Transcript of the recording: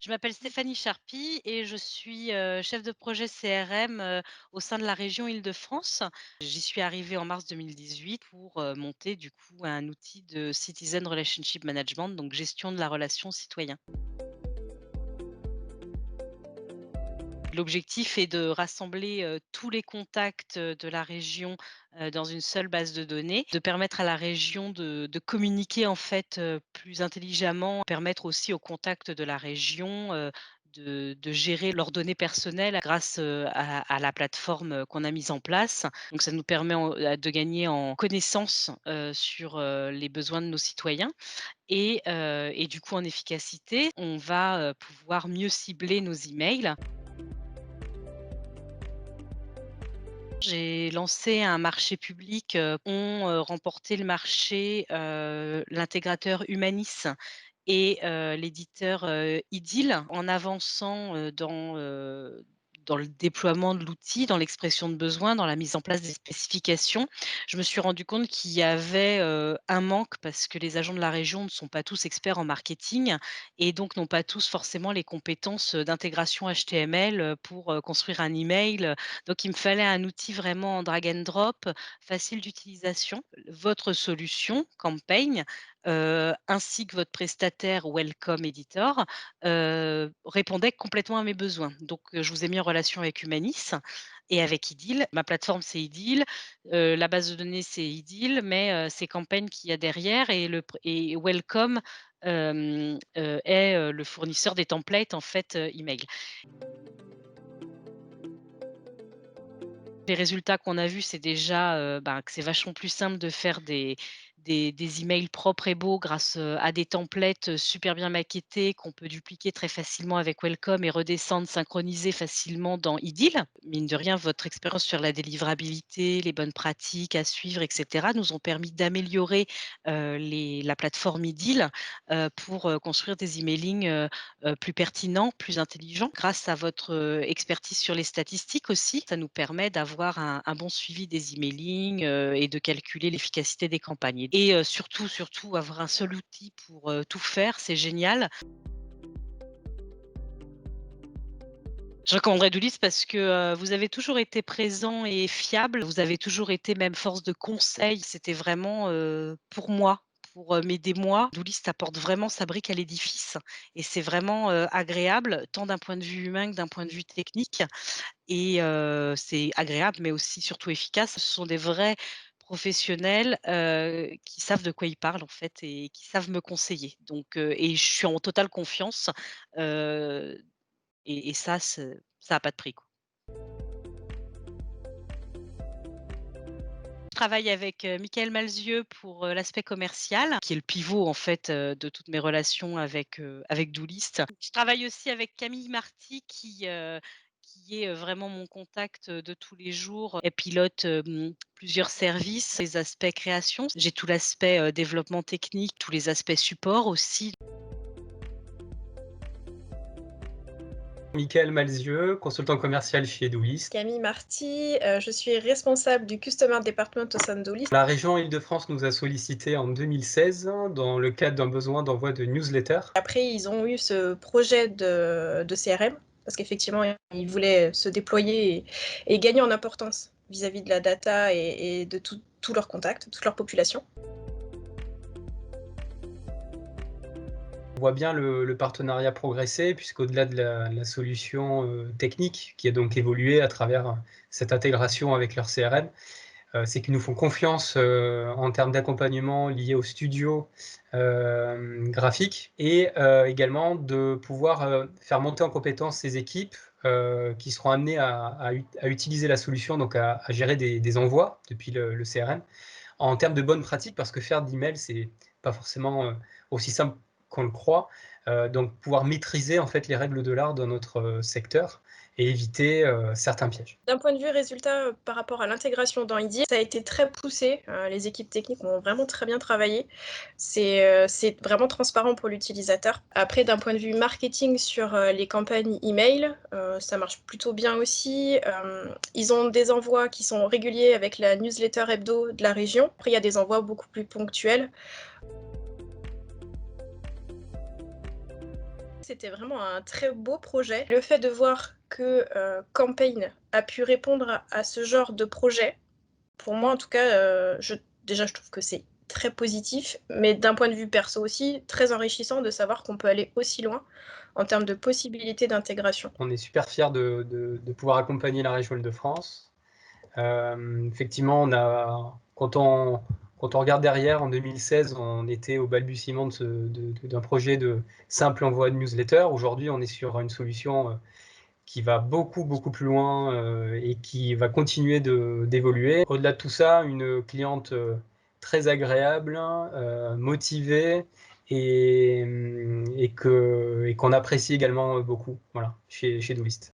Je m'appelle Stéphanie Charpy et je suis, chef de projet CRM, au sein de la région Île-de-France. J'y suis arrivée en mars 2018 pour, monter du coup un outil de Citizen Relationship Management, donc gestion de la relation citoyen. L'objectif est de rassembler, tous les contacts, de la région, dans une seule base de données, de permettre à la région de communiquer en fait, plus intelligemment, permettre aussi aux contacts de la région, de gérer leurs données personnelles grâce, à la plateforme, qu'on a mise en place. Donc ça nous permet de gagner en connaissances, sur, les besoins de nos citoyens et du coup en efficacité. On va, pouvoir mieux cibler nos emails. J'ai lancé un marché public, ont, remporté le marché, l'intégrateur Humanis et l'éditeur, Idyl. En avançant, dans le déploiement de l'outil, dans l'expression de besoin, dans la mise en place des spécifications, je me suis rendu compte qu'il y avait, un manque parce que les agents de la région ne sont pas tous experts en marketing et donc n'ont pas tous forcément les compétences, d'intégration HTML, pour, construire un email. Donc il me fallait un outil vraiment en drag and drop, facile d'utilisation. Votre solution, Campaign, ainsi que votre prestataire Welcome Editor, répondait complètement à mes besoins. Donc, je vous ai mis en relation avec Humanis et avec Idyl. Ma plateforme, c'est Idyl, la base de données, c'est Idyl, mais, c'est Campaign qu'il y a derrière et Welcome, est, le fournisseur des templates en fait, email. Les résultats qu'on a vus, c'est déjà, que c'est vachement plus simple de faire des emails propres et beaux grâce, à des templates, super bien maquettés qu'on peut dupliquer très facilement avec Welcome et redescendre, synchroniser facilement dans Idyl. Mine de rien, votre expérience sur la délivrabilité, les bonnes pratiques à suivre et cetera, nous ont permis d'améliorer, la plateforme Idyl, pour, construire des emailing, plus pertinents, plus intelligents. Grâce à votre, expertise sur les statistiques aussi, ça nous permet d'avoir un bon suivi des emailing, et de calculer l'efficacité des campagnes et surtout avoir un seul outil pour, tout faire, c'est génial. Je recommanderais Doulis parce que, vous avez toujours été présent et fiable. Vous avez toujours été même force de conseil. C'était vraiment, pour moi, pour, m'aider moi. Doulis apporte vraiment sa brique à l'édifice et c'est vraiment, agréable, tant d'un point de vue humain que d'un point de vue technique et c'est agréable, mais aussi surtout efficace. Ce sont des vrais professionnels, qui savent de quoi ils parlent en fait et qui savent me conseiller. Donc et je suis en totale confiance, heu et ça, ça a pas de prix, quoi. Je travaille avec, Michael Malzieu pour, l'aspect commercial, qui est le pivot en fait, de toutes mes relations avec Doolist. Je travaille aussi avec Camille Marty qui est, vraiment mon contact, de tous les jours. Elle pilote, plusieurs services, les aspects création. J'ai tout l'aspect, développement technique, tous les aspects support aussi. Michael Malzieu, consultant commercial chez Doulis. Camille Marty, je suis responsable du Customer Department au sein de Doulis. La région Île-de-France nous a sollicité en 2016 dans le cadre d'un besoin d'envoi de newsletter. Après, ils ont eu ce projet de CRM, parce qu'effectivement, ils voulaient se déployer et gagner en importance vis-à-vis de la data et de tous leurs contacts, toute leur population. On voit bien le partenariat progresser puisqu'au-delà de la solution technique qui a donc évolué à travers cette intégration avec leur CRM, c'est qu'ils nous font confiance en termes d'accompagnement lié au studio graphique et également de pouvoir faire monter en compétence ces équipes qui seront amenées à utiliser la solution, donc à gérer des envois depuis le CRM, en termes de bonnes pratiques, parce que faire d'email, c'est pas forcément aussi simple qu'on le croit. Donc pouvoir maîtriser en fait les règles de l'art dans notre secteur et éviter certains pièges. D'un point de vue résultat, par rapport à l'intégration dans Idy, ça a été très poussé. Les équipes techniques ont vraiment très bien travaillé. C'est vraiment transparent pour l'utilisateur. Après, d'un point de vue marketing sur les campagnes email, ça marche plutôt bien aussi. Ils ont des envois qui sont réguliers avec la newsletter hebdo de la région. Après, il y a des envois beaucoup plus ponctuels. C'était vraiment un très beau projet. Le fait de voir que Campaign a pu répondre à ce genre de projet, pour moi en tout cas, déjà je trouve que c'est très positif, mais d'un point de vue perso aussi, très enrichissant de savoir qu'on peut aller aussi loin en termes de possibilités d'intégration. On est super fiers de pouvoir accompagner la région Île-de-France. Effectivement, quand on regarde derrière, en 2016, on était au balbutiement d'un projet de simple envoi de newsletter. Aujourd'hui, on est sur une solution qui va beaucoup, beaucoup plus loin et qui va continuer d'évoluer. Au-delà de tout ça, une cliente très agréable, motivée et qu'on apprécie également beaucoup, voilà, chez Doist.